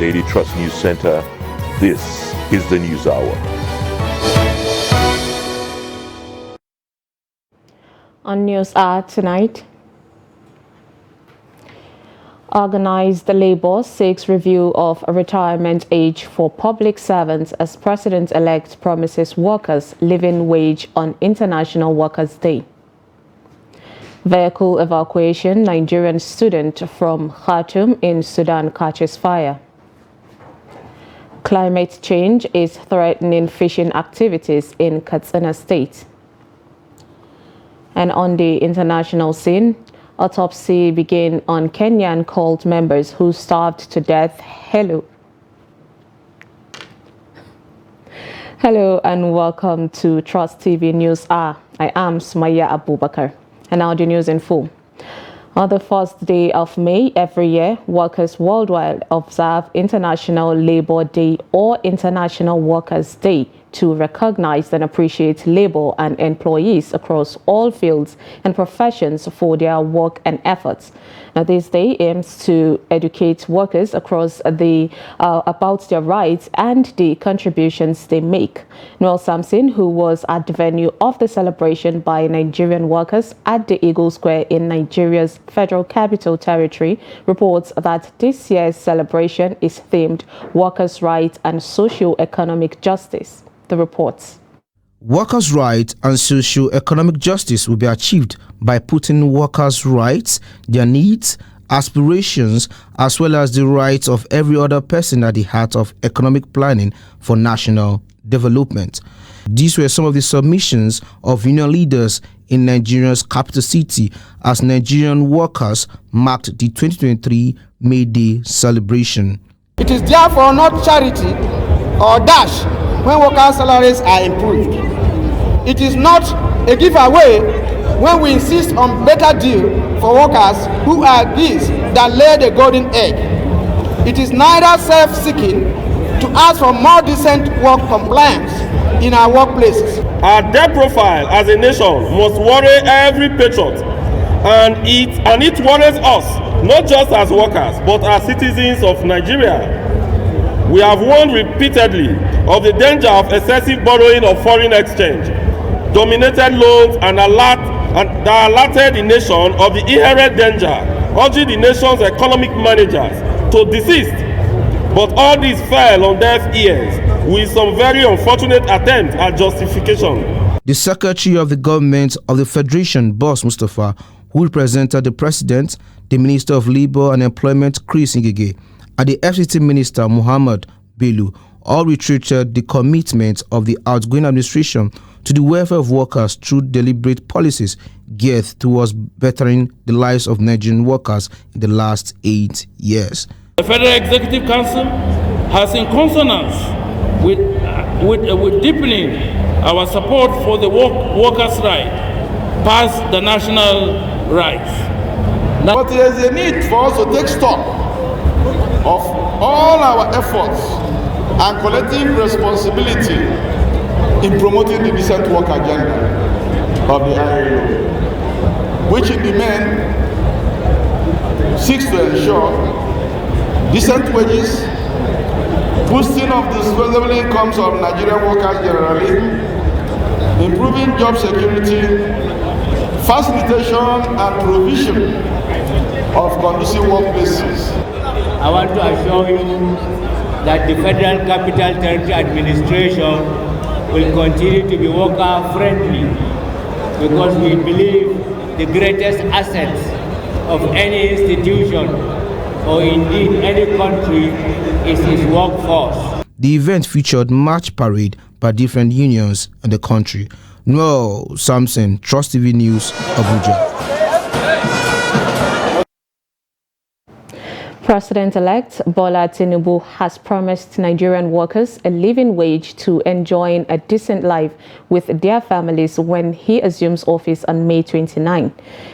Daily Trust News Center, this is the News Hour. On News Hour tonight, Organized Labour seeks review of a retirement age for public servants as President-elect promises workers living wage on International Workers' Day. Vehicle evacuation: Nigerian student from Khartoum in Sudan catches fire. Climate change is threatening fishing activities in Katsina State. And on the international scene, autopsy began on Kenyan cult members who starved to death. Hello and welcome to Trust TV News Hour. I am Sumaya Abubakar. And now the news in full. On the first day of May every year, workers worldwide observe International Labour Day or International Workers' Day to recognize and appreciate labor and employees across all fields and professions for their work and efforts. Now, this day aims to educate workers across about their rights and the contributions they make. Noel Samson, who was at the venue of the celebration by Nigerian workers at the Eagle Square in Nigeria's Federal Capital Territory, reports that this year's celebration is themed Workers' Rights and Socio-Economic Justice. The reports. Workers' rights and socio-economic justice will be achieved by putting workers' rights, their needs, aspirations, as well as the rights of every other person at the heart of economic planning for national development. These were some of the submissions of union leaders in Nigeria's capital city as Nigerian workers marked the 2023 May Day celebration. It is therefore not charity or dash when workers' salaries are improved. It is not a giveaway when we insist on better deal for workers who are these that lay the golden egg. It is neither self-seeking to ask for more decent work compliance in our workplaces. Our debt profile as a nation must worry every patriot, and it worries us not just as workers but as citizens of Nigeria. We have warned repeatedly of the danger of excessive borrowing of foreign exchange, dominated loans, and alerted the nation of the inherent danger, urging the nation's economic managers to desist. But all this fell on deaf ears with some very unfortunate attempts at justification. The Secretary of the Government of the Federation, Boss Mustapha, who represented the President, the Minister of Labour and Employment, Chris Ngige, and the FCT Minister, Muhammad Bello, all reiterated the commitment of the outgoing administration to the welfare of workers through deliberate policies geared towards bettering the lives of Nigerian workers in the last 8 years. The Federal Executive Council has, in consonance with deepening our support for the workers' right, passed the national rights. But there is a need for us to take stock of all our efforts and collective responsibility in promoting the decent work agenda of the ILO, which in the main seeks to ensure decent wages, boosting of the disposable incomes of Nigerian workers generally, improving job security, facilitation and provision of conducive workplaces. I want to assure you that the Federal Capital Territory Administration will continue to be worker-friendly because we believe the greatest assets of any institution or indeed any country is its workforce. The event featured march parade by different unions in the country. Noel Samson, Trust TV News, Abuja. President-elect Bola Tinubu has promised Nigerian workers a living wage to enjoy a decent life with their families when he assumes office on May 29.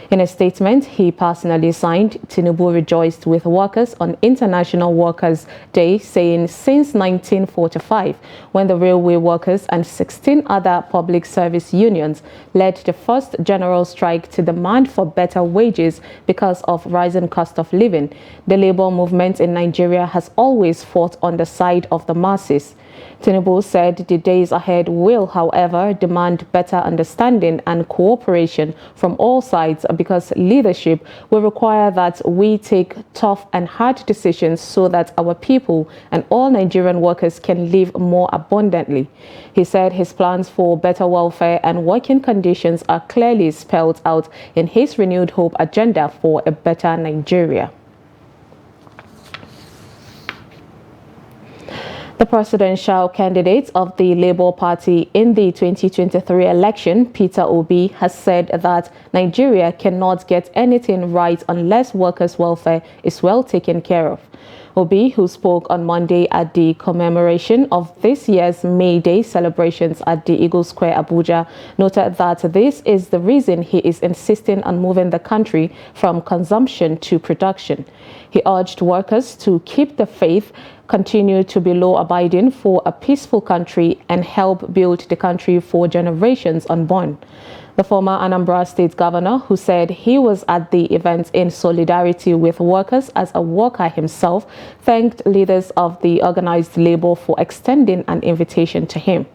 In a statement he personally signed, Tinubu rejoiced with workers on International Workers' Day, saying since 1945, when the railway workers and 16 other public service unions led the first general strike to demand for better wages because of rising cost of living, the labor labor movement in Nigeria has always fought on the side of the masses. Tinubu said the days ahead will, however, demand better understanding and cooperation from all sides because leadership will require that we take tough and hard decisions so that our people and all Nigerian workers can live more abundantly. He said his plans for better welfare and working conditions are clearly spelled out in his renewed hope agenda for a better Nigeria. The presidential candidate of the Labour Party in the 2023 election, Peter Obi, has said that Nigeria cannot get anything right unless workers' welfare is well taken care of. Obi, who spoke on Monday at the commemoration of this year's May Day celebrations at the Eagle Square, Abuja, noted that this is the reason he is insisting on moving the country from consumption to production. He urged workers to keep the faith, continue to be law-abiding for a peaceful country, and help build the country for generations unborn. The former Anambra State governor, who said he was at the event in solidarity with workers as a worker himself, thanked leaders of the organized labor for extending an invitation to him.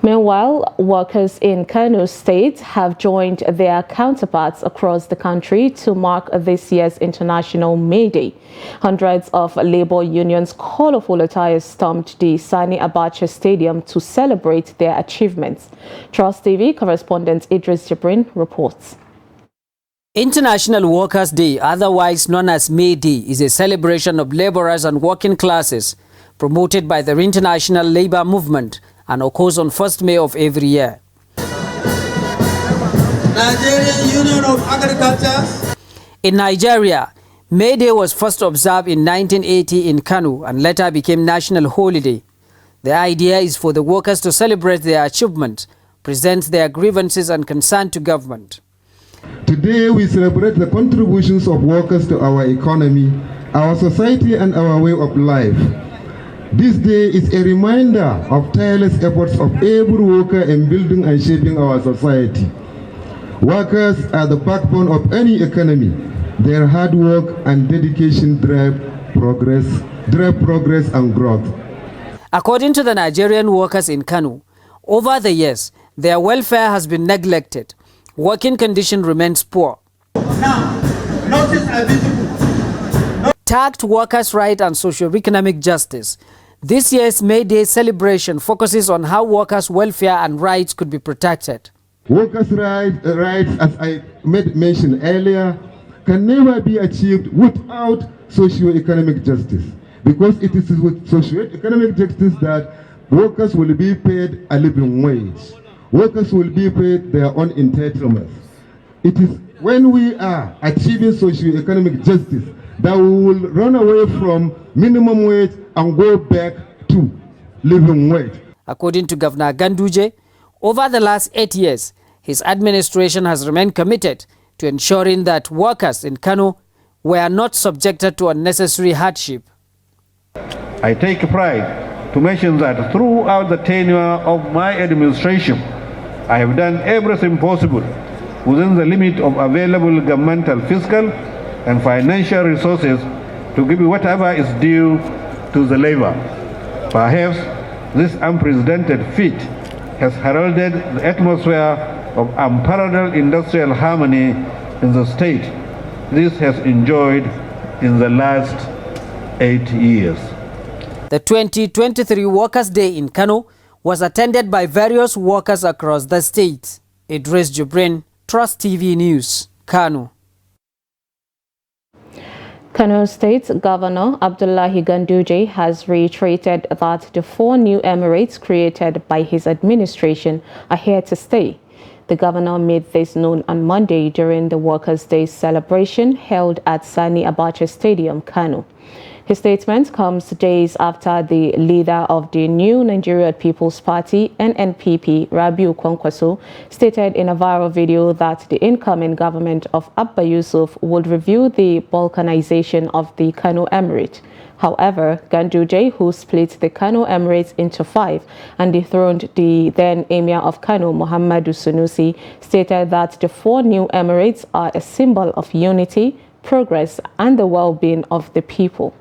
Meanwhile, workers in Kano State have joined their counterparts across the country to mark this year's International May Day. Hundreds of labor unions' colorful attires stormed the Sani Abacha Stadium to celebrate their achievements. Trust TV correspondent Idris Jibrin reports. International Workers' Day, otherwise known as May Day, is a celebration of laborers and working classes promoted by the International Labour Movement and occurs on 1st May of every year. Nigerian Union of Agriculture. In Nigeria, May Day was first observed in 1980 in Kano and later became national holiday. The idea is for the workers to celebrate their achievement, present their grievances and concern to government. Today we celebrate the contributions of workers to our economy, our society and our way of life. This day is a reminder of tireless efforts of every worker in building and shaping our society. Workers are the backbone of any economy. Their hard work and dedication drive progress and growth. According to the Nigerian workers in Kano, over the years, their welfare has been neglected. Working condition remains poor. Now, notice are visible. Tagged workers' rights and socio-economic justice, this year's May Day celebration focuses on how workers' welfare and rights could be protected. Workers' rights, as I mentioned earlier, can never be achieved without socio-economic justice, because it is with socio-economic justice that workers will be paid a living wage. Workers will be paid their own entitlements. It is when we are achieving socio-economic justice that we will run away from minimum wage and go back to living wage. According to Governor Ganduje, over the last 8 years, his administration has remained committed to ensuring that workers in Kano were not subjected to unnecessary hardship. I take pride to mention that throughout the tenure of my administration, I have done everything possible within the limit of available governmental fiscal and financial resources to give whatever is due to the labor. Perhaps this unprecedented feat has heralded the atmosphere of unparalleled industrial harmony in the state this has enjoyed in the last 8 years. The 2023 Workers' Day in Kano was attended by various workers across the state. Idris Jibrin, Trust TV News, Kano. Kano State Governor Abdullahi Ganduje has reiterated that the 4 new emirates created by his administration are here to stay. The governor made this known on Monday during the Workers' Day celebration held at Sani Abacha Stadium, Kano. His statement comes days after the leader of the New Nigeria People's Party, NNPP, Rabiu Kwankwaso, stated in a viral video that the incoming government of Abba Yusuf would review the balkanization of the Kano Emirate. However, Ganduje, who split the Kano Emirate into 5 and dethroned the then Emir of Kano, Muhammadu Sunusi, stated that the 4 new emirates are a symbol of unity, progress, and the well-being of the people.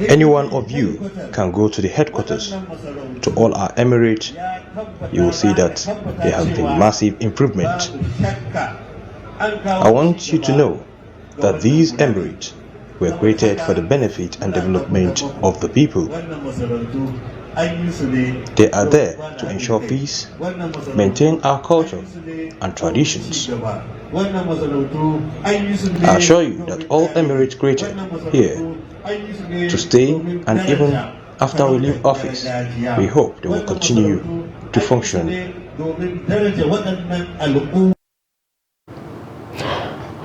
Any one of you can go to the headquarters, to all our emirates. You will see that there has been massive improvement. I want you to know that these emirates were created for the benefit and development of the people. They are there to ensure peace, maintain our culture and traditions. I assure you that all emirates created here to stay, and even after we leave office, we hope they will continue to function.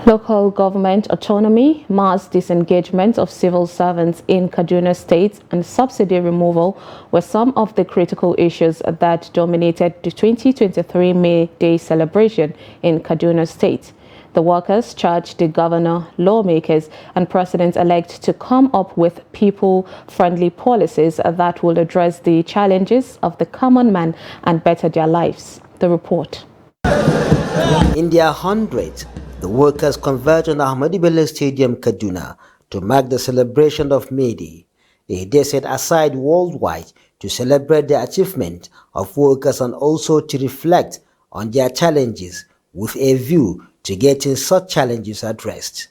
Local government autonomy, mass disengagement of civil servants in Kaduna State, and subsidy removal were some of the critical issues that dominated the 2023 May Day celebration in Kaduna State. The workers charged the governor, lawmakers, and president-elect to come up with people-friendly policies that will address the challenges of the common man and better their lives. The report. In their 100th, the workers converged on Ahmadu Bello Stadium, Kaduna, to mark the celebration of May Day, a day set aside worldwide to celebrate the achievement of workers and also to reflect on their challenges with a view to getting such challenges addressed.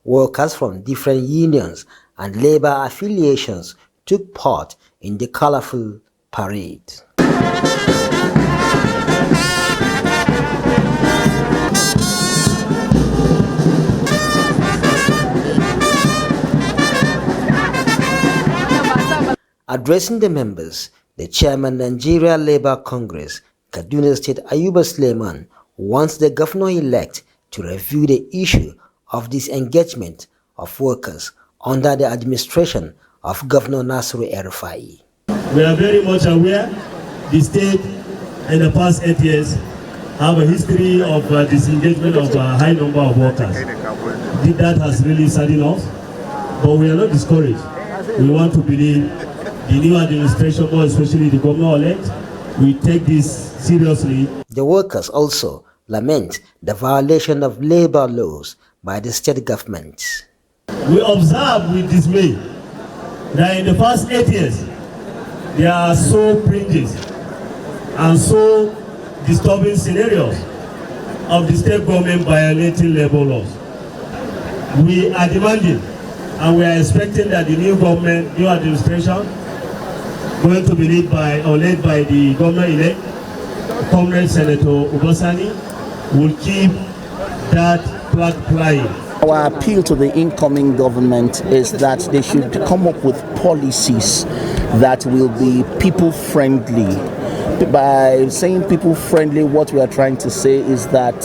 Workers from different unions and labor affiliations took part in the colorful parade. Addressing the members, the chairman Nigeria Labour Congress, Kaduna State Ayuba Suleiman, wants the governor-elect to review the issue of disengagement of workers under the administration of Governor Nasiru El-Rufai. We are very much aware the state in the past 8 years have a history of disengagement of a high number of workers. That has really saddened us, but we are not discouraged. We want to believe the new administration, more especially the governor-elect, will take this seriously. The workers also lament the violation of labor laws by the state government. We observe with dismay that in the past 8 years, there are so cringes and so disturbing scenarios of the state government violating labor laws. We are demanding and we are expecting that the new government, new administration, going to be led by the governor-elect, Comrade Senator Ubasani, will keep that flag flying. Our appeal to the incoming government is that they should come up with policies that will be people-friendly. By saying people-friendly, what we are trying to say is that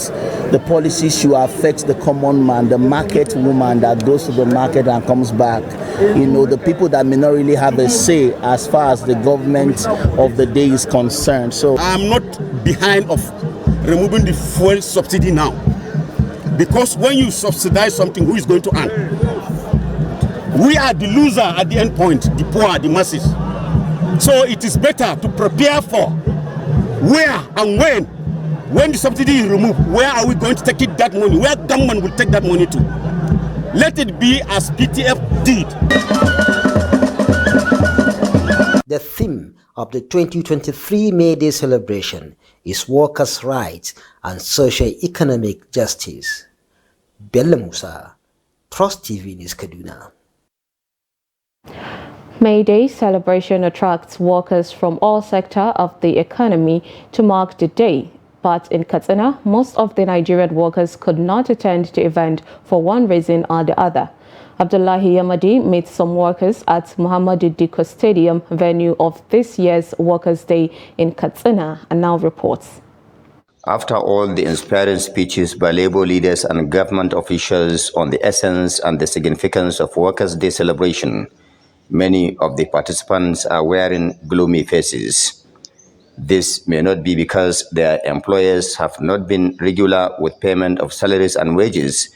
the policies should affect the common man, the market woman that goes to the market and comes back. You know, the people that may not really have a say as far as the government of the day is concerned. So I'm not behind of removing the fuel subsidy now, because when you subsidize something, who is going to earn? We are the loser at the end point, the poor, the masses. So it is better to prepare for where and when the subsidy is removed, where are we going to take that money? Where government will take that money to? Let it be as PTF did. The theme of the 2023 May Day celebration is workers' rights and socio-economic justice. Bello Musa, Trust TV News, Kaduna. May Day celebration attracts workers from all sectors of the economy to mark the day. But in Katsina, most of the Nigerian workers could not attend the event for one reason or the other. Abdullahi Yamadi met some workers at Muhammadu Dikko Stadium venue of this year's Workers' Day in Katsina and now reports. After all the inspiring speeches by labor leaders and government officials on the essence and the significance of Workers' Day celebration, many of the participants are wearing gloomy faces. This may not be because their employers have not been regular with payment of salaries and wages,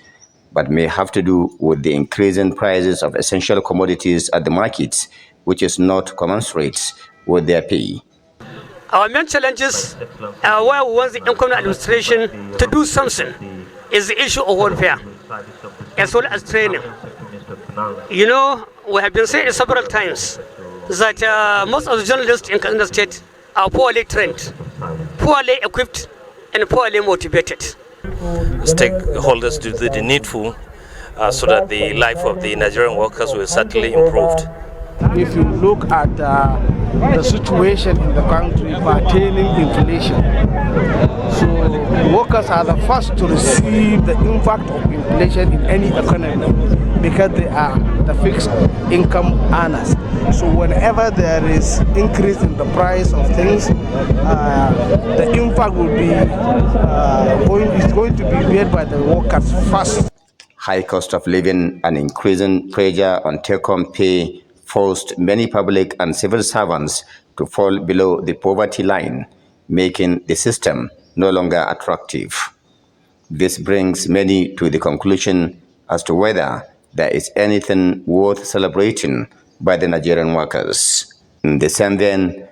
but may have to do with the increasing prices of essential commodities at the markets, which is not commensurate with their pay. Our main challenges where we want the income administration to do something is the issue of welfare as well as training. You know, we have been saying several times that most of the journalists in Kaduna State are poorly trained, poorly equipped, and poorly motivated. Stakeholders to do the needful so that the life of the Nigerian workers will certainly improve. If you look at the situation in the country pertaining inflation, so workers are the first to receive the impact of inflation in any economy because they are the fixed income earners. So whenever there is increase in the price of things, the impact will be going to be made by the workers first. High cost of living and increasing pressure on take-home pay forced many public and civil servants to fall below the poverty line, making the system no longer attractive. This brings many to the conclusion as to whether there is anything worth celebrating by the Nigerian workers. In the same vein,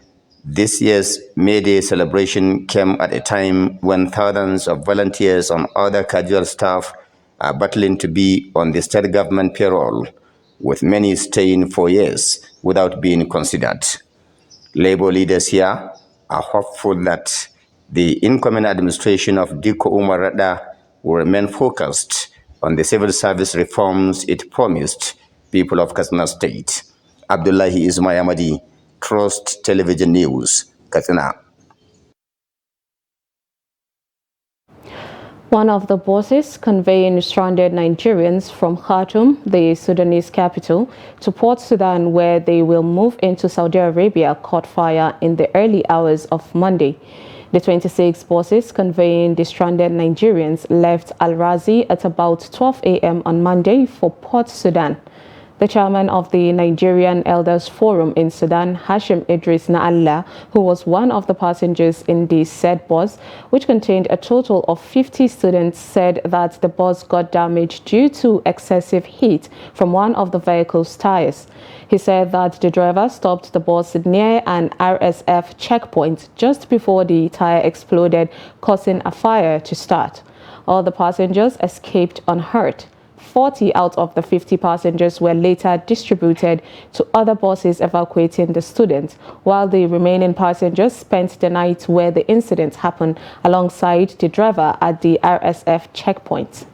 this year's May Day celebration came at a time when thousands of volunteers and other casual staff are battling to be on the state government payroll, with many staying for years without being considered. Labor leaders here are hopeful that the incoming administration of Diko Umar Rada will remain focused on the civil service reforms it promised people of Katsina State. Abdullahi Ismail Ahmadi, Trust Television News, Katsina. One of the buses conveying stranded Nigerians from Khartoum, the Sudanese capital, to Port Sudan, where they will move into Saudi Arabia, caught fire in the early hours of Monday. The 26 buses conveying the stranded Nigerians left Al-Razi at about 12 a.m. on Monday for Port Sudan. The chairman of the Nigerian Elders Forum in Sudan, Hashim Idris Na'Allah, who was one of the passengers in the said bus, which contained a total of 50 students, said that the bus got damaged due to excessive heat from one of the vehicle's tires. He said that the driver stopped the bus near an RSF checkpoint just before the tire exploded, causing a fire to start. All the passengers escaped unhurt. 40 out of the 50 passengers were later distributed to other buses evacuating the students, while the remaining passengers spent the night where the incident happened alongside the driver at the RSF checkpoint.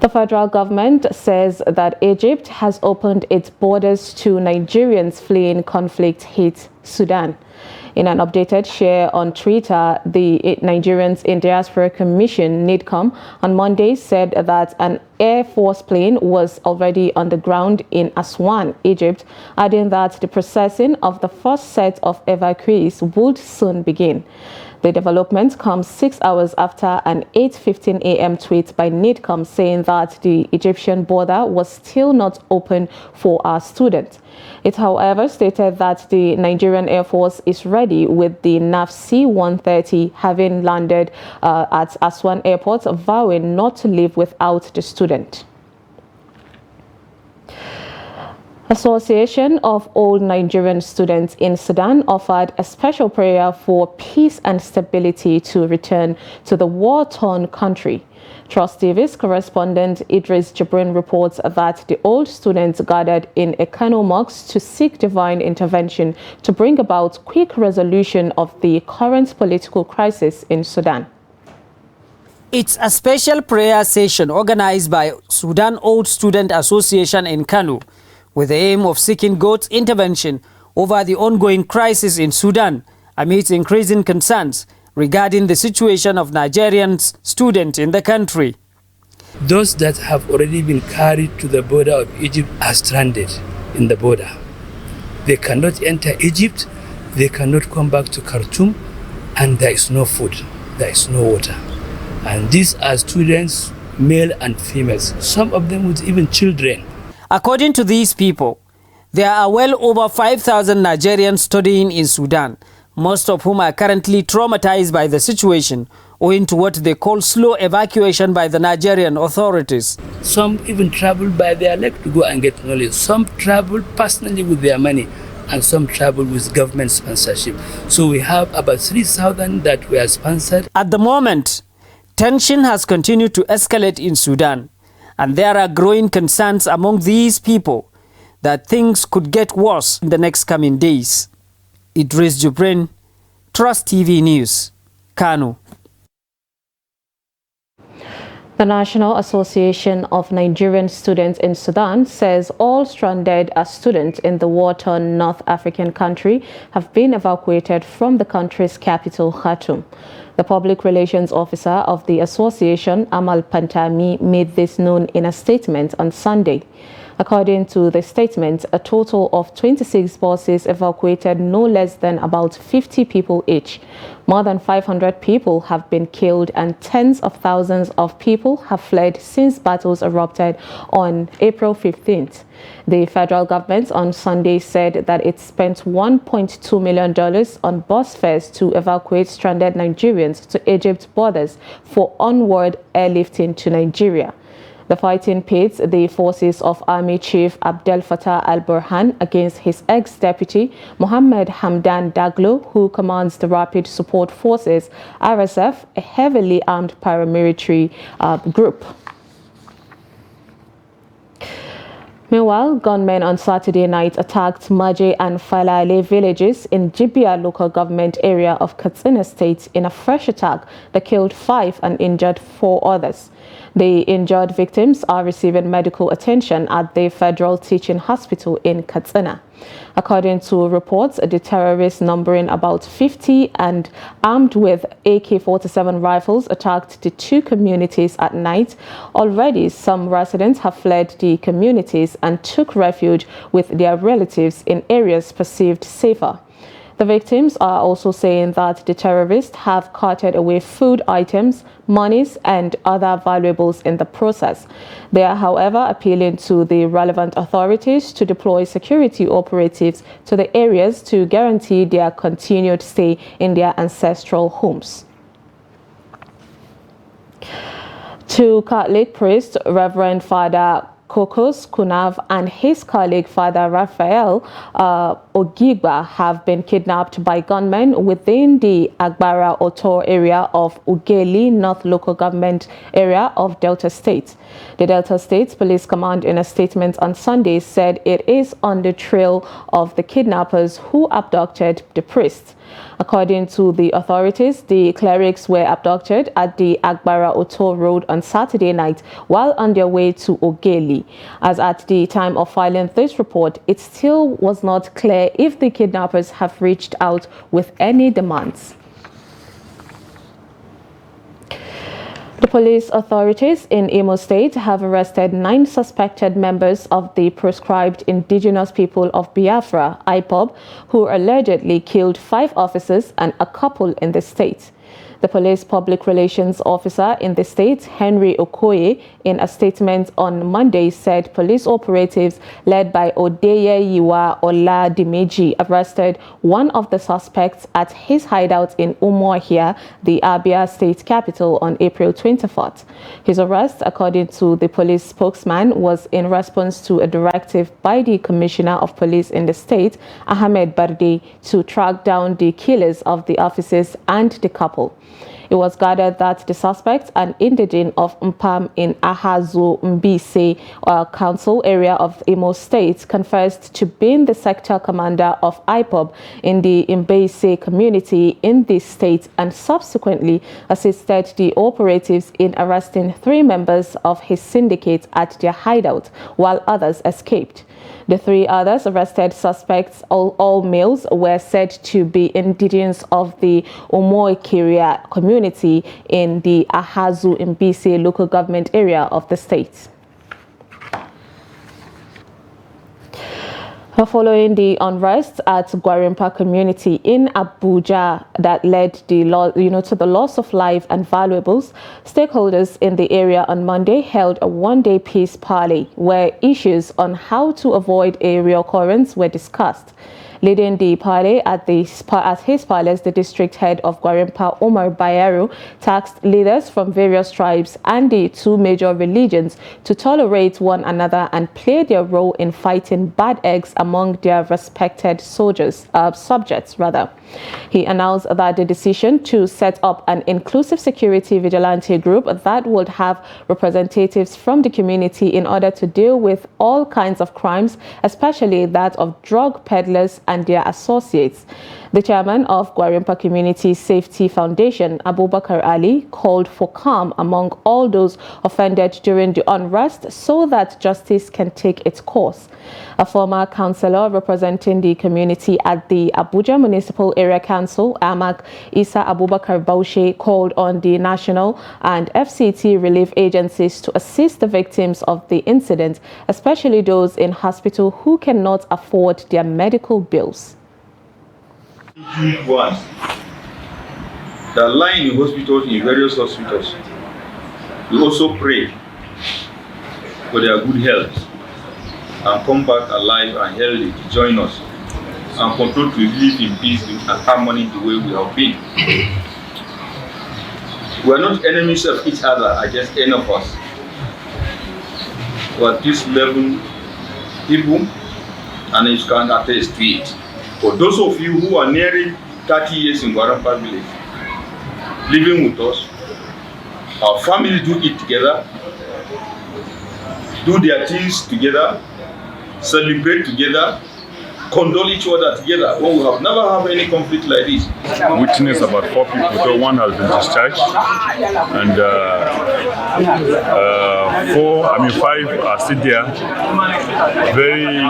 The federal government says that Egypt has opened its borders to Nigerians fleeing conflict-hit Sudan. In an updated share on Twitter, the Nigerians in Diaspora Commission, NIDCOM, on Monday said that an Air Force plane was already on the ground in Aswan, Egypt, adding that the processing of the first set of evacuees would soon begin. The development comes 6 hours after an 8:15 a.m. tweet by NIDCOM saying that the Egyptian border was still not open for our students. It, however, stated that the Nigerian Air Force is ready with the NAF C-130 having landed at Aswan Airport, vowing not to leave without the student. Association of Old Nigerian Students in Sudan offered a special prayer for peace and stability to return to the war-torn country. Trust TV's correspondent Idris Jibrin reports that the old students gathered in a Kano mosque to seek divine intervention to bring about quick resolution of the current political crisis in Sudan. It's a special prayer session organized by Sudan Old Student Association in Kano, with the aim of seeking God's intervention over the ongoing crisis in Sudan amidst increasing concerns regarding the situation of Nigerian students in the country. Those that have already been carried to the border of Egypt are stranded in the border. They cannot enter Egypt they cannot come back to Khartoum, and there is no food, there is no water. And these are students, male and females, some of them with even children. According to these people, there are well over 5,000 Nigerians studying in Sudan, most of whom are currently traumatized by the situation, owing to what they call slow evacuation by the Nigerian authorities. Some even travel by their leg to go and get knowledge. Some travel personally with their money, and some travel with government sponsorship. So we have about 3,000 that were sponsored. At the moment, tension has continued to escalate in Sudan, and there are growing concerns among these people that things could get worse in the next coming days. Idris Jubrin, Trust TV News, Kano. The National Association of Nigerian Students in Sudan says all stranded students in the war-torn North African country have been evacuated from the country's capital, Khartoum. The public relations officer of the association, Amal Pantami, made this known in a statement on Sunday. According to the statement, a total of 26 buses evacuated no less than about 50 people each. More than 500 people have been killed and tens of thousands of people have fled since battles erupted on April 15th. The federal government on Sunday said that it spent $1.2 million on bus fares to evacuate stranded Nigerians to Egypt's borders for onward airlifting to Nigeria. The fighting pits the forces of Army Chief Abdel Fattah al-Burhan against his ex-deputy Mohammed Hamdan Daglo, who commands the Rapid Support Forces, RSF, a heavily armed paramilitary group. Meanwhile, gunmen on Saturday night attacked Maje and Falale villages in Jibia local government area of Katsina State in a fresh attack that killed 5 and injured 4 others. The injured victims are receiving medical attention at the Federal Teaching Hospital in Katsina. According to reports, the terrorists numbering about 50 and armed with AK-47 rifles attacked the 2 communities at night. Already, some residents have fled the communities and took refuge with their relatives in areas perceived safer. The victims are also saying that the terrorists have carted away food items, monies, and other valuables in the process. They are, however, appealing to the relevant authorities to deploy security operatives to the areas to guarantee their continued stay in their ancestral homes. 2 Catholic priests, Reverend Father Kokos Kunav and his colleague Father Raphael Ogigba, have been kidnapped by gunmen within the Agbara Otor area of Ugeli North Local Government area of Delta State. The Delta State Police Command, in a statement on Sunday, said it is on the trail of the kidnappers who abducted the priests. According to the authorities, the clerics were abducted at the Agbara Otor Road on Saturday night while on their way to Ogeli. As at the time of filing this report, it still was not clear if the kidnappers have reached out with any demands. The police authorities in Imo State have arrested 9 suspected members of the proscribed Indigenous People of Biafra, IPOB, who allegedly killed 5 officers and a couple in the state. The police public relations officer in the state, Henry Okoye, in a statement on Monday said police operatives led by Odeye Yiwa Ola Dimeji arrested one of the suspects at his hideout in Umuahia, the Abia state capital, on April 24th. His arrest, according to the police spokesman, was in response to a directive by the Commissioner of Police in the state, Ahmed Barde, to track down the killers of the officers and the couple. It was gathered that the suspect, an indigene of Mpam in Ahazu Mbise council area of Imo State, confessed to being the sector commander of IPOB in the Mbise community in this state and subsequently assisted the operatives in arresting 3 members of his syndicate at their hideout, while others escaped. The 3 others arrested suspects, all males, were said to be indigenous of the Omoikiria community in the Ahazu Mbise local government area of the state. Following the unrest at Gwarinpa community in Abuja that led to the loss of life and valuables, stakeholders in the area on Monday held a one-day peace parley where issues on how to avoid a reoccurrence were discussed. Leading the parley at his palace, the district head of Gwarinpa, Omar Bayero, tasked leaders from various tribes and the two major religions to tolerate one another and play their role in fighting bad eggs among their respected subjects. He announced that the decision to set up an inclusive security vigilante group that would have representatives from the community in order to deal with all kinds of crimes, especially that of drug peddlers and their associates. The chairman of Gwarinpa Community Safety Foundation, Abubakar Ali, called for calm among all those offended during the unrest so that justice can take its course. A former councillor representing the community at the Abuja Municipal Area Council, Amak Isa Abubakar Baushe, called on the national and FCT relief agencies to assist the victims of the incident, especially those in hospital who cannot afford their medical bills. Ones that lie in hospitals, in various hospitals, we also pray for their good health and come back alive and healthy to join us and continue to live in peace and harmony the way we have been. We are not enemies of each other against any of us. We are these 11 people, and you can attest to it. For those of you who are nearing 30 years in Gwarinpa village, living with us, our families do it together, do their things together, celebrate together, condole each other together. When we have never had any conflict like this. Witness about 4 people, though one has been discharged, and 5 are still there, very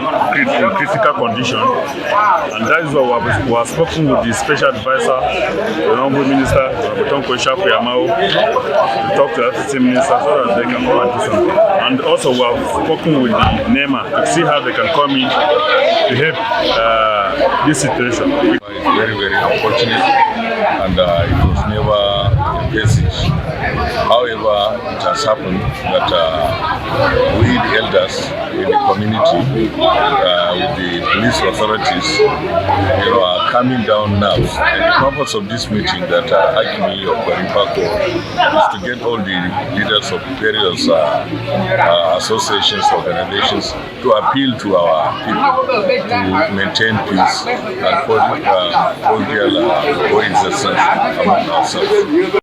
critical condition, and that is why we have spoken with the special advisor, the Honorable Minister, Tonko Shafu Yamao, to talk to the FCT Minister so that they can come and do something. And also we have spoken with the NEMA to see how they can come in to help this situation. It's very, very unfortunate, and it was never envisaged. However, it has happened that we, the elders in the community, with the police authorities, are calming down nerves. And the purpose of this meeting that Akimi of Gwarinpa is to get all the leaders of various associations, organizations, to appeal to our people to maintain peace and cordial coexistence among ourselves.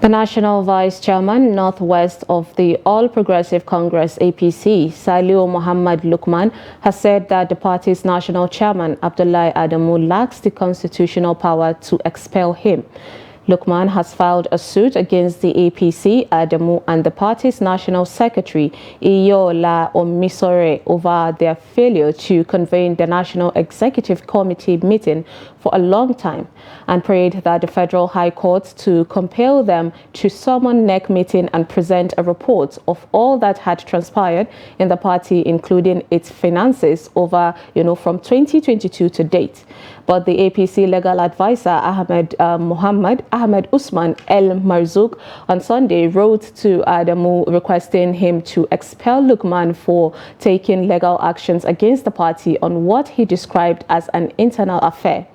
The National Vice Chairman, Northwest of the All Progressive Congress APC, Saliu Muhammad Lukman, has said that the party's national chairman, Abdullahi Adamu, lacks the constitutional power to expel him. Lukman has filed a suit against the APC, Adamu, and the party's national secretary, Iyola Omisore, over their failure to convene the National Executive Committee meeting for a long time, and prayed that the Federal High Court to compel them to summon NEC meeting and present a report of all that had transpired in the party, including its finances over, from 2022 to date. But the APC legal advisor, Ahmed Usman El Marzouk, on Sunday wrote to Adamu requesting him to expel Lukman for taking legal actions against the party on what he described as an internal affair.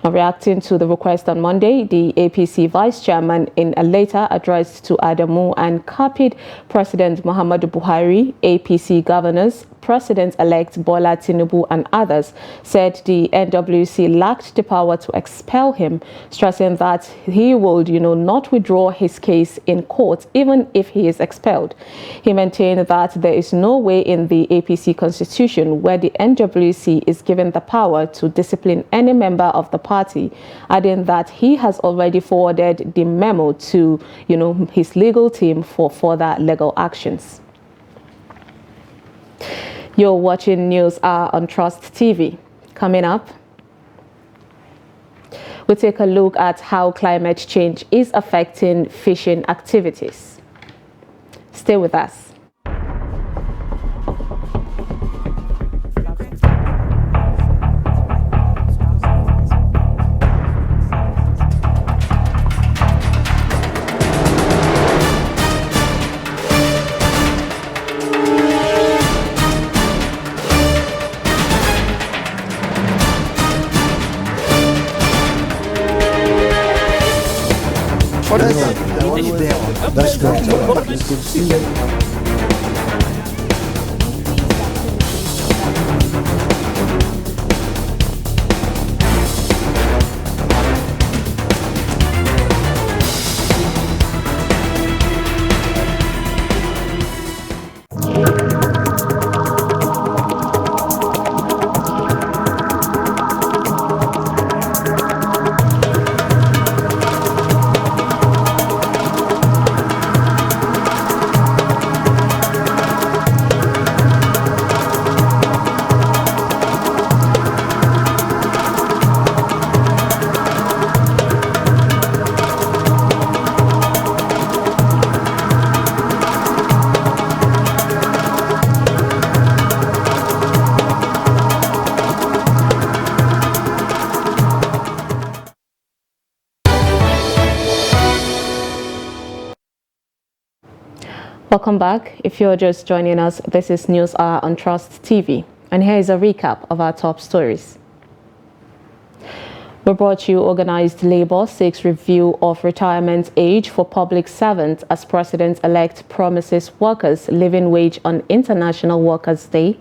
Now, reacting to the request on Monday, the APC vice chairman, in a letter addressed to Adamu and copied President Muhammadu Buhari, APC governors, President-elect Bola Tinubu and others, said the NWC lacked the power to expel him, stressing that he would, not withdraw his case in court even if he is expelled. He maintained that there is no way in the APC constitution where the NWC is given the power to discipline any member of the party, adding that he has already forwarded the memo to, his legal team for further legal actions. You're watching News Hour on Trust TV. Coming up, we take a look at how climate change is affecting fishing activities. Stay with us. That's great. Welcome back. If you're just joining us, this is News Hour on Trust TV, and here is a recap of our top stories. We brought you Organized Labour seeks review of retirement age for public servants as President-elect promises workers living wage on International Workers' Day.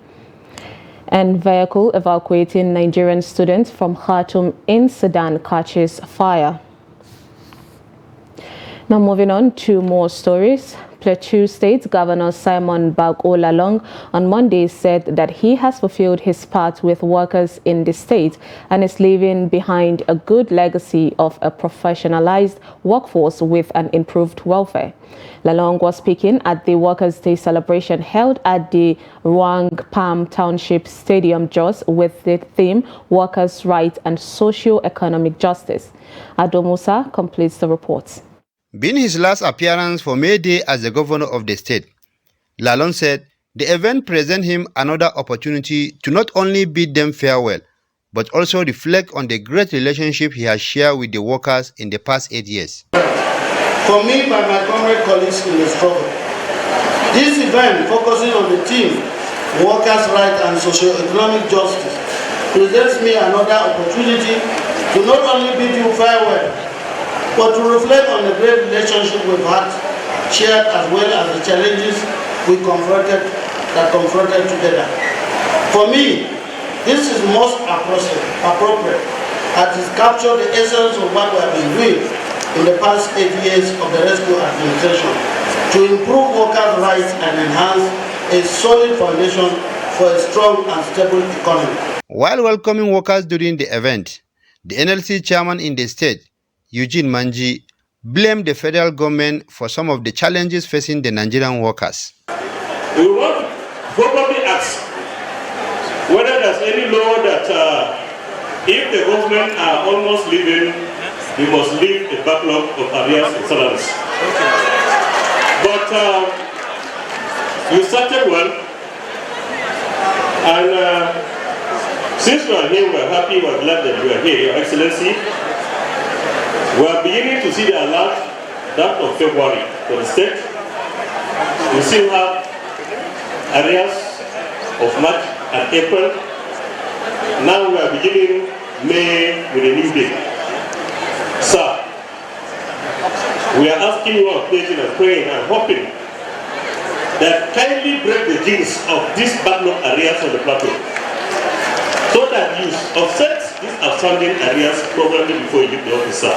And vehicle evacuating Nigerian students from Khartoum in Sudan catches fire. Now moving on to more stories. Plateau State Governor Simon Bag-O Lalong on Monday said that he has fulfilled his part with workers in the state and is leaving behind a good legacy of a professionalized workforce with an improved welfare. Lalong was speaking at the Workers' Day celebration held at the Ruang Palm Township Stadium, Jos, with the theme Workers' Rights and Socio-Economic Justice. Ado Musa completes the report. Being his last appearance for May Day as the governor of the state, Lalong said the event presents him another opportunity to not only bid them farewell, but also reflect on the great relationship he has shared with the workers in the past 8 years. For me, by my comrade colleagues in the struggle, this event focusing on the theme Workers' Rights and Socio-Economic Justice presents me another opportunity to not only bid you farewell, but to reflect on the great relationship we've had, shared, as well as the challenges we confronted together. For me, this is most appropriate as it captures the essence of what we have been doing in the past 8 years of the rescue administration to improve workers' rights and enhance a solid foundation for a strong and stable economy. While welcoming workers during the event, the NLC chairman in the state, Eugene Manji, blamed the federal government for some of the challenges facing the Nigerian workers. We want to probably ask whether there's any law that if the government are almost leaving, we must leave a backlog of arrears and salaries. But you started well, and since we are here, we are happy, we are glad that you are here, Your Excellency. We are beginning to see the alert that of February for the state. We still have areas of March and April. Now we are beginning May with a new day. Sir, we are asking you our pleasure and praying and hoping that kindly break the jinx of these backlog areas on the plateau so that you offset these outstanding areas probably before you leave the office, sir.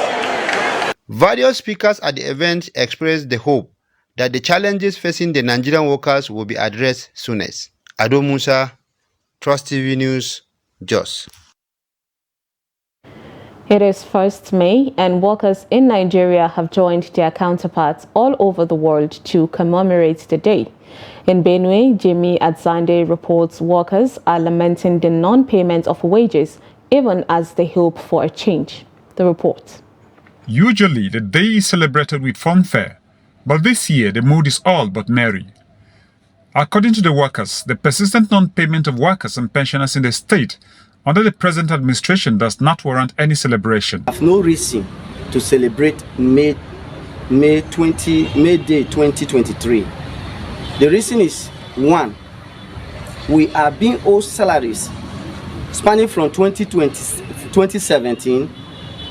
Various speakers at the event expressed the hope that the challenges facing the Nigerian workers will be addressed soonest. Ado Musa, Trust TV News, Jos. It is 1st May and workers in Nigeria have joined their counterparts all over the world to commemorate the day. In Benue, Jimmy Adzande reports workers are lamenting the non-payment of wages even as they hope for a change. The report. Usually, the day is celebrated with fanfare, but this year the mood is all but merry. According to the workers, the persistent non-payment of workers and pensioners in the state under the present administration does not warrant any celebration. I have no reason to celebrate May Day 2023. The reason is, one, we are being owed salaries spanning from 2017,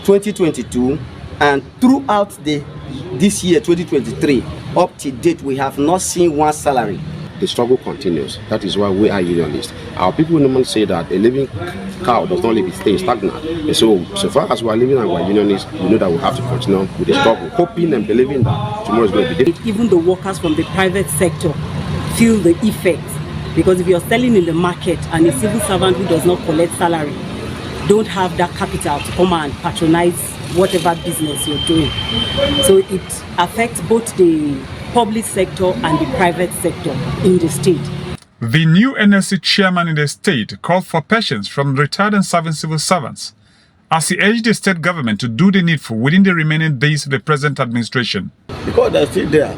2022, And throughout this year, 2023, up to date, we have not seen one salary. The struggle continues. That is why we are unionists. Our people normally say that a living cow does not stay stagnant. And so far as we are living and we are unionists, we know that we have to continue with the struggle, hoping and believing that tomorrow is going to be different. Even the workers from the private sector feel the effect, because if you're selling in the market and a civil servant who does not collect salary don't have that capital to come and patronize whatever business you're doing, so it affects both the public sector and the private sector in the state. The new NLC chairman in the state called for patience from retired and serving civil servants as he urged the state government to do the needful within the remaining days of the present administration. Because they're still there,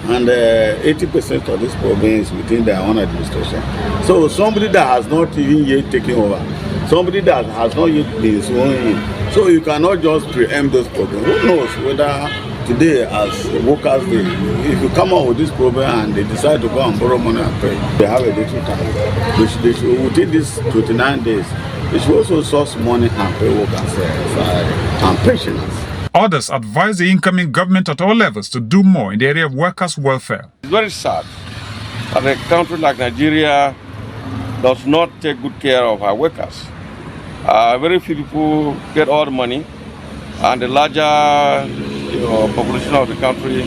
and 80% of this problem is within their own administration. So somebody that has not even yet taken over, somebody that has not yet been sworn in, so you cannot just preempt those problems. Who knows whether today, as workers, if you come out with this problem and they decide to go and borrow money and pay, they have a little time. They should, within these 29 days, they should also source money and pay workers and pensioners. Others advise the incoming government at all levels to do more in the area of workers' welfare. It's very sad that a country like Nigeria does not take good care of our workers. Very few people get all the money, and the larger population of the country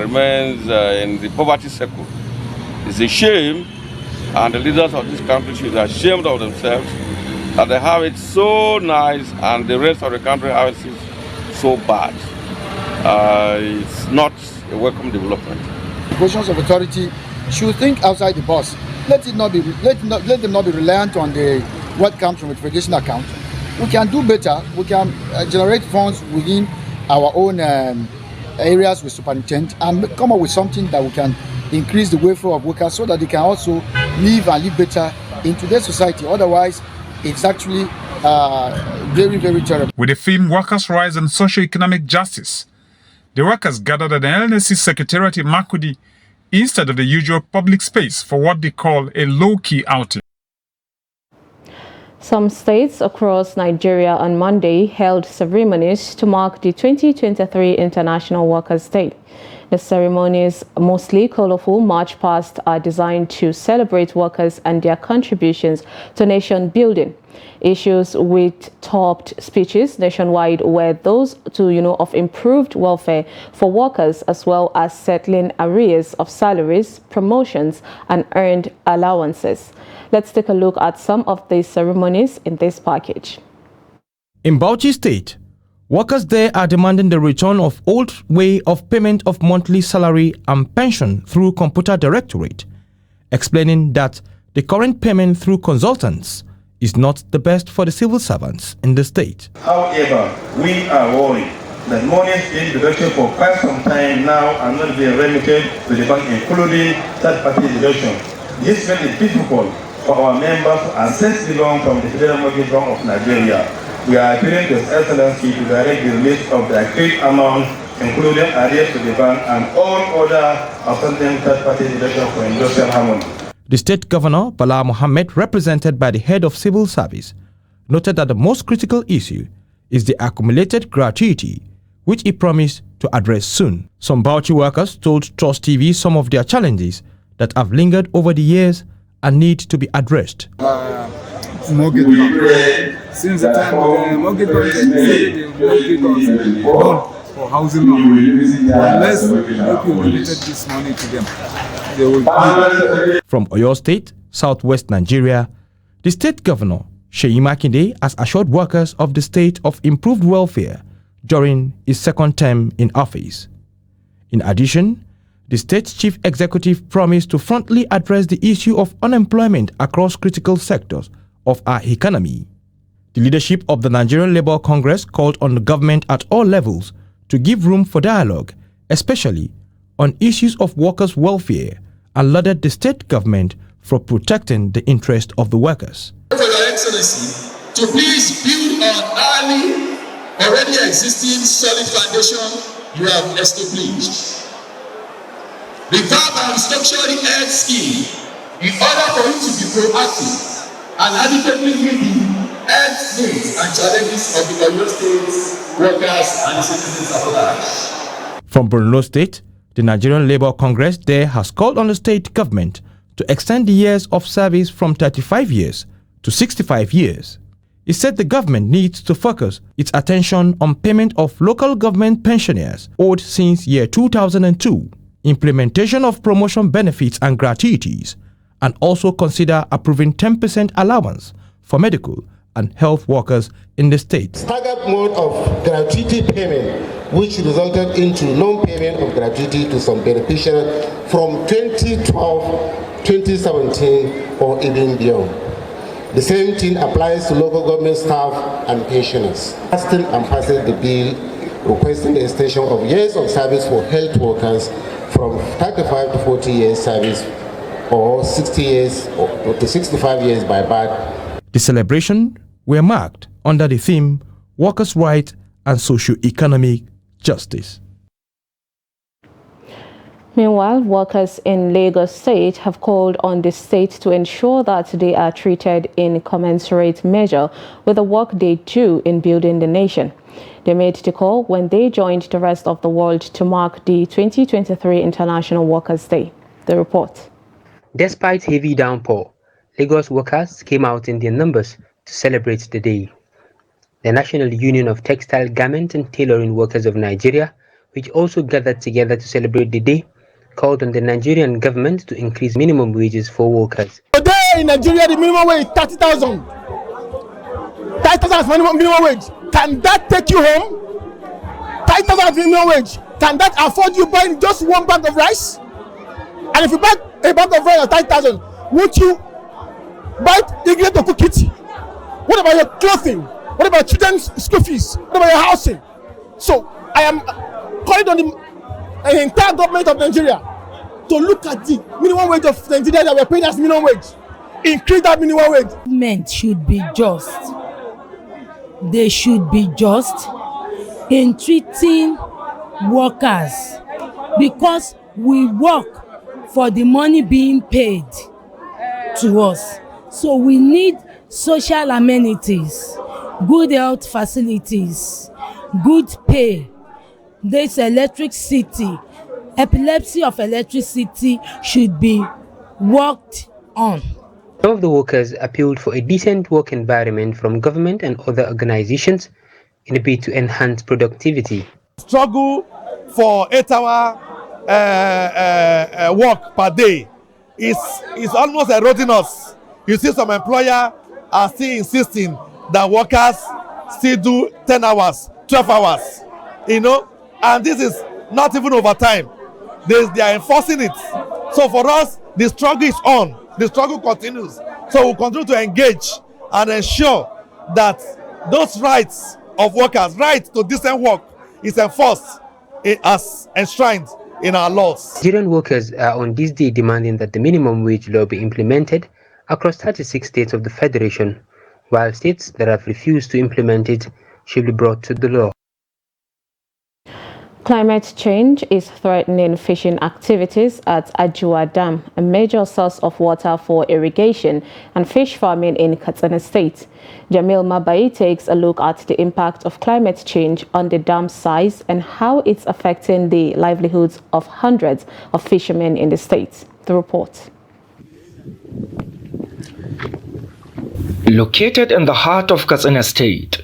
remains in the poverty circle. It's a shame, and the leaders of this country should be ashamed of themselves that they have it so nice and the rest of the country has it so bad. It's not a welcome development. Positions of authority should think outside the box. Let them not be reliant on what comes from a federation account. We can do better. We can generate funds within our own areas with superintendent and come up with something that we can increase the welfare of workers so that they can also live and live better in today's society. Otherwise, it's actually very, very terrible. With the theme Workers' Rights and Socio-Economic Justice, the workers gathered at the NLC Secretariat in Makurdi instead of the usual public space for what they call a low-key outing. Some states across Nigeria on Monday held ceremonies to mark the 2023 International Workers' Day. The ceremonies, mostly colorful march past, are designed to celebrate workers and their contributions to nation building. Issues with topped speeches nationwide were those of improved welfare for workers, as well as settling arrears of salaries, promotions, and earned allowances. Let's take a look at some of these ceremonies in this package. In Bauchi State, workers there are demanding the return of old way of payment of monthly salary and pension through computer directorate, explaining that the current payment through consultants is not the best for the civil servants in the state. However, we are worried that monies being deducted for quite some time now are not being remitted to the bank, including third-party deduction. This makes it difficult for our members to access the loan from the Federal Mortgage Bank of Nigeria. We are appealing to His Excellency to direct the release of the agreed amount, including arrears to the bank and all other outstanding third-party deductions for industrial harmony. The state governor, Bala Mohammed, represented by the head of civil service, noted that the most critical issue is the accumulated gratuity, which he promised to address soon. Some Bauchi workers told Trust TV some of their challenges that have lingered over the years and need to be addressed. Mortgage bank. Since the time of the mortgage bank, the mortgage loan for housing loan. Unless you limited this money to them, they will. From Oyo State, southwest Nigeria, the state governor, Seyi Makinde, has assured workers of the state of improved welfare during his second term in office. In addition, the state's chief executive promised to frontally address the issue of unemployment across critical sectors of our economy. The leadership of the Nigerian Labour Congress called on the government at all levels to give room for dialogue, especially on issues of workers' welfare, and lauded the state government for protecting the interest of the workers. For Your Excellency, to please build on already existing solid foundation you have established. Revamp and restructure the health scheme in order for it to be proactive and adequately meet the health needs and challenges of the Oyo State workers and citizens at large. From Borno State, the Nigerian Labour Congress there has called on the state government to extend the years of service from 35 years to 65 years. It said the government needs to focus its attention on payment of local government pensioners owed since year 2002, implementation of promotion benefits and gratuities, and also consider approving 10% allowance for medical and health workers in the state. Staggered mode of gratuity payment, which resulted into non-payment of gratuity to some beneficiaries from 2012, 2017, or even beyond. The same thing applies to local government staff and pensioners. Passing and passing the bill requesting the extension of years of service for health workers from 35 to 40 years service or 60 years to 65 years by birth. The celebration were marked under the theme Workers' Rights and Socio-Economic Justice. Meanwhile, workers in Lagos State have called on the state to ensure that they are treated in commensurate measure with the work they do in building the nation. They made the call when they joined the rest of the world to mark the 2023 International Workers' Day. The report. Despite heavy downpour, Lagos workers came out in their numbers to celebrate the day. The National Union of Textile, Garment and Tailoring Workers of Nigeria, which also gathered together to celebrate the day, called on the Nigerian government to increase minimum wages for workers. Today in Nigeria, the minimum wage is 30,000. 30,000 is minimum wage. Can that take you home? 30,000 minimum wage. Can that afford you buying just one bag of rice? And if you buy a bag of rice of 30,000, won't you buy ingredient to cook it? What about your clothing? What about children's school fees? What about your housing? So I am calling on the entire government of Nigeria to look at the minimum wage of Nigeria that we're paying as minimum wage. Increase that minimum wage. Government should be just. They should be just in treating workers because we work for the money being paid to us. So we need social amenities, good health facilities, good pay. This electricity, epilepsy of electricity should be worked on. Some of the workers appealed for a decent work environment from government and other organizations in a bid to enhance productivity. Struggle for 8-hour work per day is almost eroding us. You see some employers are still insisting that workers still do 10 hours, 12 hours, and this is not even overtime. They are enforcing it. So for us, the struggle is on. The struggle continues. So we'll continue to engage and ensure that those rights of workers, right to decent work, is enforced as enshrined in our laws. Nigerian workers are on this day demanding that the minimum wage law be implemented across 36 states of the Federation, while states that have refused to implement it should be brought to the law. Climate change is threatening fishing activities at Ajua Dam, a major source of water for irrigation and fish farming in Katsina State. Jamil Mabai takes a look at the impact of climate change on the dam's size and how it's affecting the livelihoods of hundreds of fishermen in the state. The report. Located in the heart of Katsina State,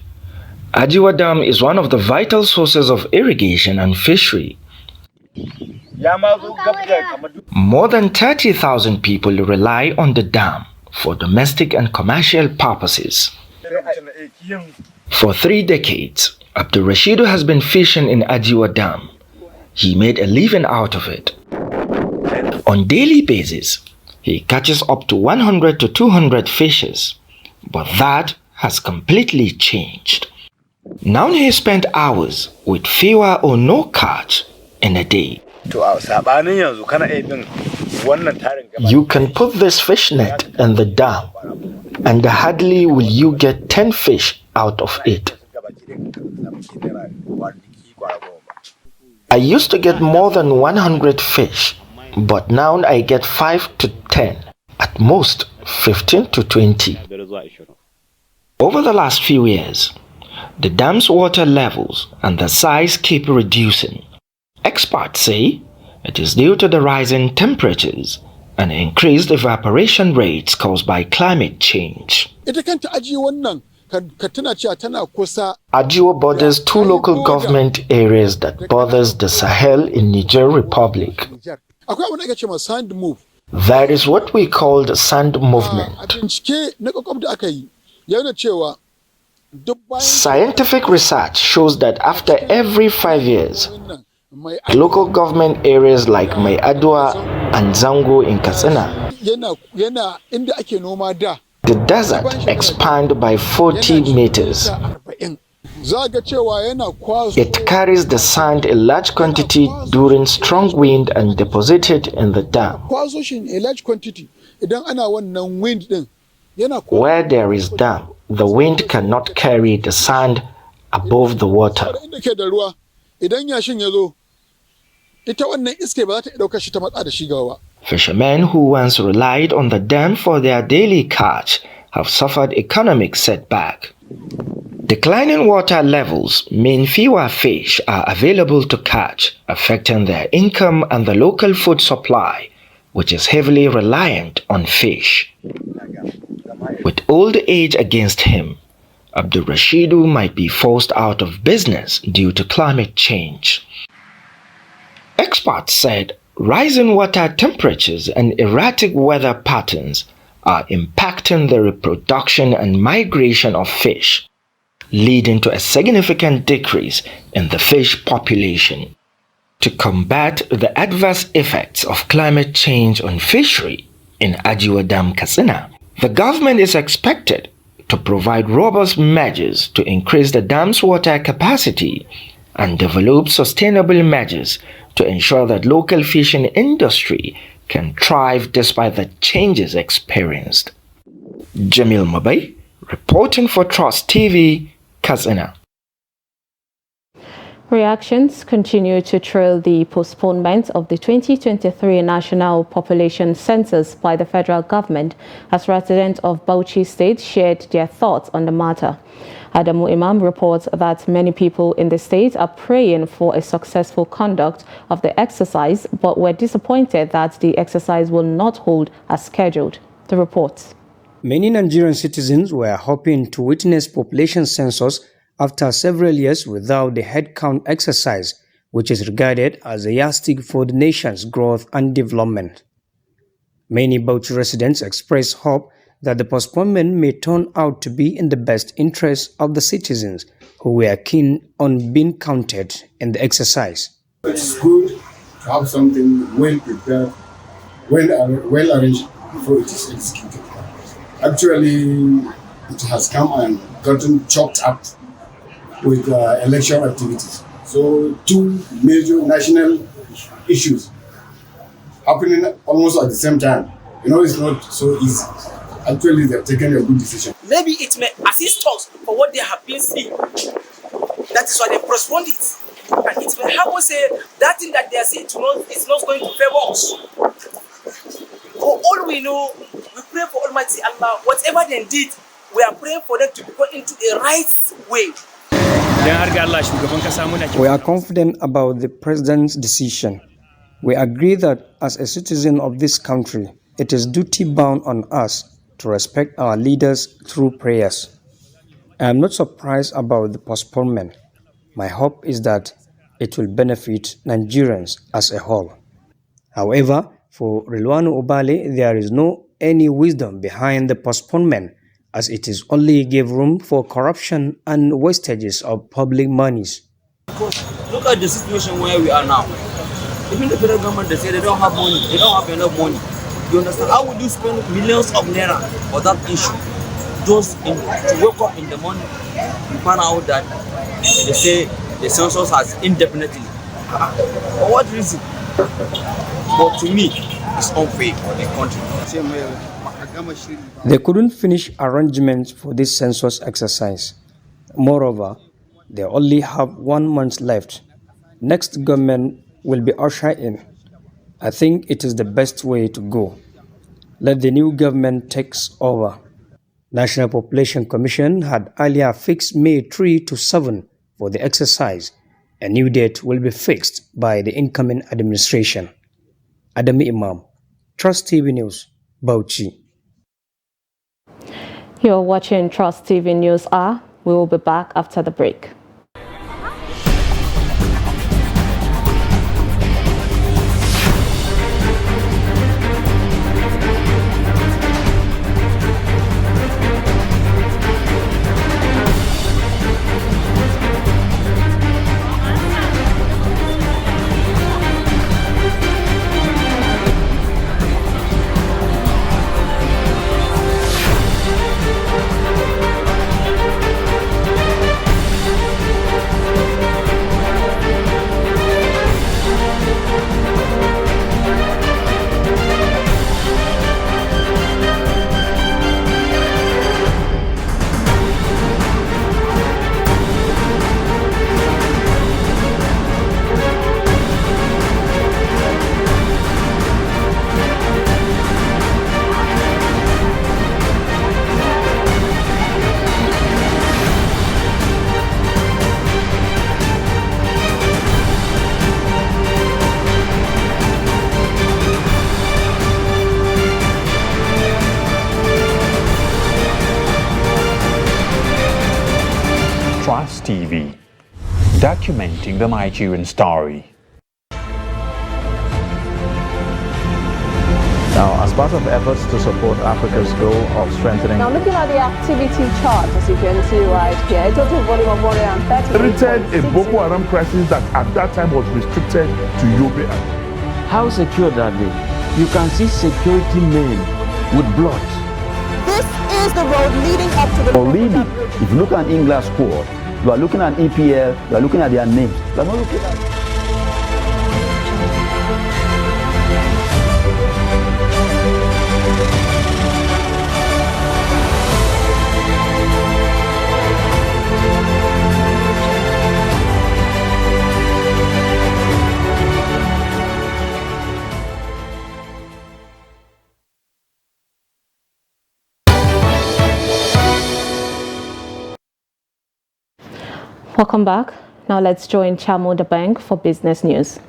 Ajua Dam is one of the vital sources of irrigation and fishery. More than 30,000 people rely on the dam for domestic and commercial purposes. For 3 decades, Abdul Rashidu has been fishing in Ajua Dam. He made a living out of it. On daily basis, he catches up to 100 to 200 fishes, but that has completely changed. Now he spent hours with fewer or no catch in a day. You can put this fish net in the dam and hardly will you get 10 fish out of it. I used to get more than 100 fish, but now I get 5 to 10, at most 15 to 20. Over the last few years, the dam's water levels and the size keep reducing. Experts say it is due to the rising temperatures and increased evaporation rates caused by climate change. Ajiwa borders two local government areas that borders the Sahel in Niger Republic. That is what we call the sand movement. Scientific research shows that after every 5 years, local government areas like Mai Adwa and Zango in Katsina, the desert expand by 40 meters. It carries the sand in large quantity during strong wind and deposits it in the dam. Where there is dam, the wind cannot carry the sand above the water. Fishermen who once relied on the dam for their daily catch have suffered economic setback. Declining water levels mean fewer fish are available to catch, affecting their income and the local food supply, which is heavily reliant on fish. With old age against him, Abdul Rashidu might be forced out of business due to climate change. Experts said rising water temperatures and erratic weather patterns are impacting the reproduction and migration of fish, leading to a significant decrease in the fish population. To combat the adverse effects of climate change on fishery in Ajiwa Dam Katsina, the government is expected to provide robust measures to increase the dam's water capacity and develop sustainable measures to ensure that local fishing industry can thrive despite the changes experienced. Jamil Mabai, reporting for Trust TV, Katsina. Reactions continue to trail the postponement of the 2023 National Population Census by the federal government as residents of Bauchi State shared their thoughts on the matter. Adamu Imam reports that many people in the state are praying for a successful conduct of the exercise, but were disappointed that the exercise will not hold as scheduled. The report. Many Nigerian citizens were hoping to witness population census after several years without the headcount exercise, which is regarded as a yardstick for the nation's growth and development. Many Bauchi residents express hope that the postponement may turn out to be in the best interest of the citizens who were keen on being counted in the exercise. It's good to have something well prepared, well arranged before it is executed. Actually, it has come and gotten chopped up with election activities. So 2 major national issues happening almost at the same time. It's not so easy. Actually, they have taken a good decision. Maybe it may assist us for what they have been seeing. That is why they postponed it. And it may help us say that thing that they are seeing is not going to favor us. For all we know, we pray for Almighty Allah. Whatever they did, we are praying for them to go into a right way. We are confident about the president's decision. We agree that as a citizen of this country, it is duty-bound on us to respect our leaders through prayers. I am not surprised about the postponement. My hope is that it will benefit Nigerians as a whole. However, for Rilwanu Obale, there is no any wisdom behind the postponement, as it is only give room for corruption and wastages of public monies. Look at the situation where we are now. Even the federal government, they say they don't have money, they don't have enough money. You understand? How would you spend millions of naira for that issue? Just to wake up in the morning, you find out that they say the census has indefinitely. For what reason? But to me, it's unfair for the country. They couldn't finish arrangements for this census exercise. Moreover, they only have 1 month left. Next government will be ushered in. I think it is the best way to go. Let the new government take over. National Population Commission had earlier fixed May 3 to 7 for the exercise. A new date will be fixed by the incoming administration. Adami Imam, Trust TV News, Bauchi. You're watching Trust TV News R. We will be back after the break. Trust TV, documenting the Nigerian story. Now, as part of efforts to support Africa's goal of strengthening... Now, looking at the activity chart, as you can see right here, a total volume of 130. A Boko Haram crisis that at that time was restricted to Yobe. How secure are they? You can see security men with blood. This is the road leading up to the... Already, if you look at English squad, you are looking at EPL, you are looking at their names. You are not looking at... Welcome back. Now let's join Chamo Dabeng for business news.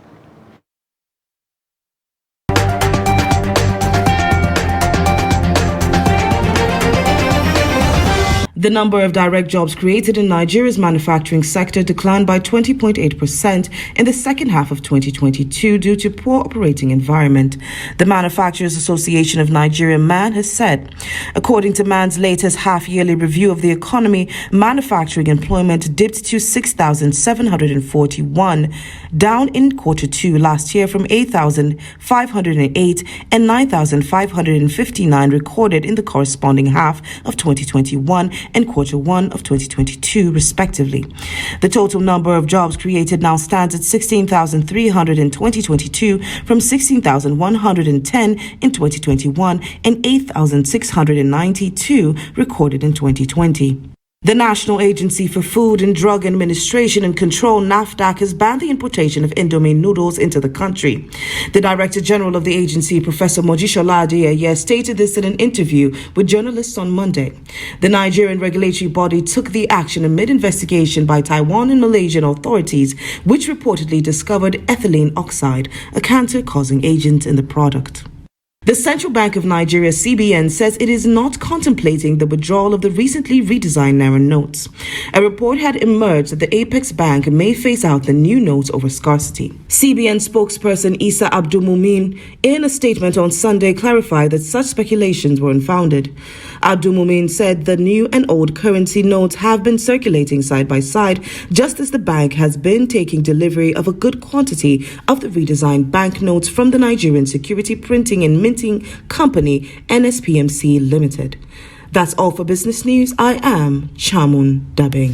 The number of direct jobs created in Nigeria's manufacturing sector declined by 20.8% in the second half of 2022 due to poor operating environment. The Manufacturers Association of Nigeria, MAN, has said. According to MAN's latest half-yearly review of the economy, manufacturing employment dipped to 6,741, down in Q2 last year from 8,508 and 9,559 recorded in the corresponding half of 2021 and Q1 of 2022, respectively. The total number of jobs created now stands at 16,300 in 2022 from 16,110 in 2021 and 8,692 recorded in 2020. The National Agency for Food and Drug Administration and Control, NAFDAC, has banned the importation of Indomie noodles into the country. The Director General of the agency, Professor Mojisola Adeyeye, stated this in an interview with journalists on Monday. The Nigerian regulatory body took the action amid investigation by Taiwan and Malaysian authorities, which reportedly discovered ethylene oxide, a cancer-causing agent in the product. The Central Bank of Nigeria, CBN, says it is not contemplating the withdrawal of the recently redesigned Naira notes. A report had emerged that the Apex Bank may phase out the new notes over scarcity. CBN spokesperson Isa Abdulmumin, in a statement on Sunday, clarified that such speculations were unfounded. Abdulmumin said the new and old currency notes have been circulating side by side, just as the bank has been taking delivery of a good quantity of the redesigned banknotes from the Nigerian Security Printing and Minting Company, NSPMC Limited. That's all for business news. I am Chamun Dabeng.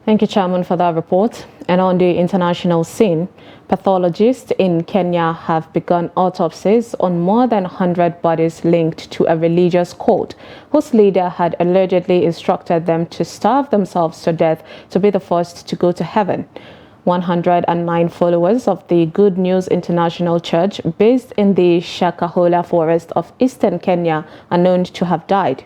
Thank you, Chairman, for that report. And on the international scene, pathologists in Kenya have begun autopsies on more than 100 bodies linked to a religious cult whose leader had allegedly instructed them to starve themselves to death to be the first to go to heaven. 109 followers of the Good News International Church based in the Shakahola forest of eastern Kenya are known to have died.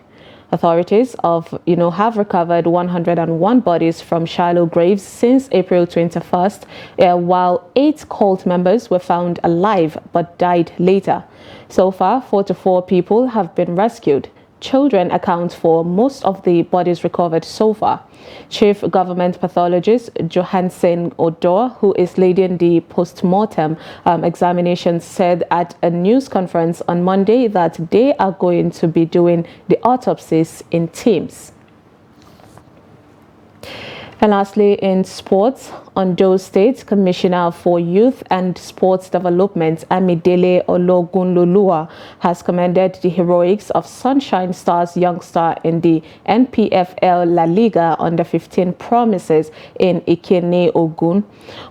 Authorities have recovered 101 bodies from shallow graves since April 21st, while 8 cult members were found alive but died later. So far, 44 people have been rescued. Children account for most of the bodies recovered so far. Chief Government Pathologist Johansen Odor, who is leading the post-mortem examination, said at a news conference on Monday that they are going to be doing the autopsies in teams. And lastly, in sports, Ondo State Commissioner for Youth and Sports Development, Amidele Ologunlolua, has commended the heroics of Sunshine Stars youngster in the NPFL La Liga Under-15 Promises in Ikene, Ogun.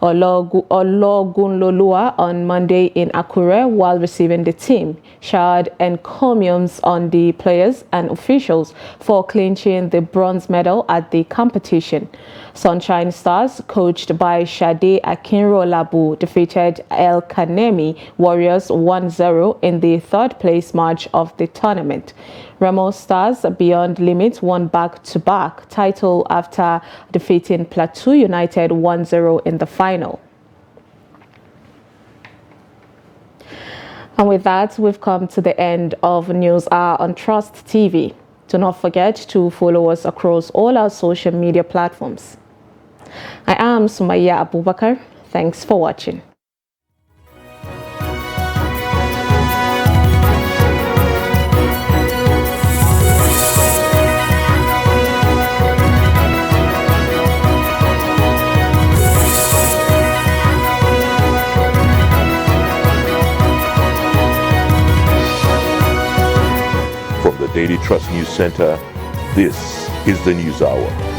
Ologunlolua on Monday in Akure, while receiving the team, showered encomiums on the players and officials for clinching the bronze medal at the competition. Sunshine Stars, coached by Shade Akinrolabu, defeated El Kanemi Warriors 1-0 in the third-place match of the tournament. Remo Stars Beyond Limits won back-to-back title after defeating Plateau United 1-0 in the final. And with that, we've come to the end of News Hour on Trust TV. Do not forget to follow us across all our social media platforms. I am Sumaya Abubakar. Thanks for watching. From the Daily Trust News Center, this is the News Hour.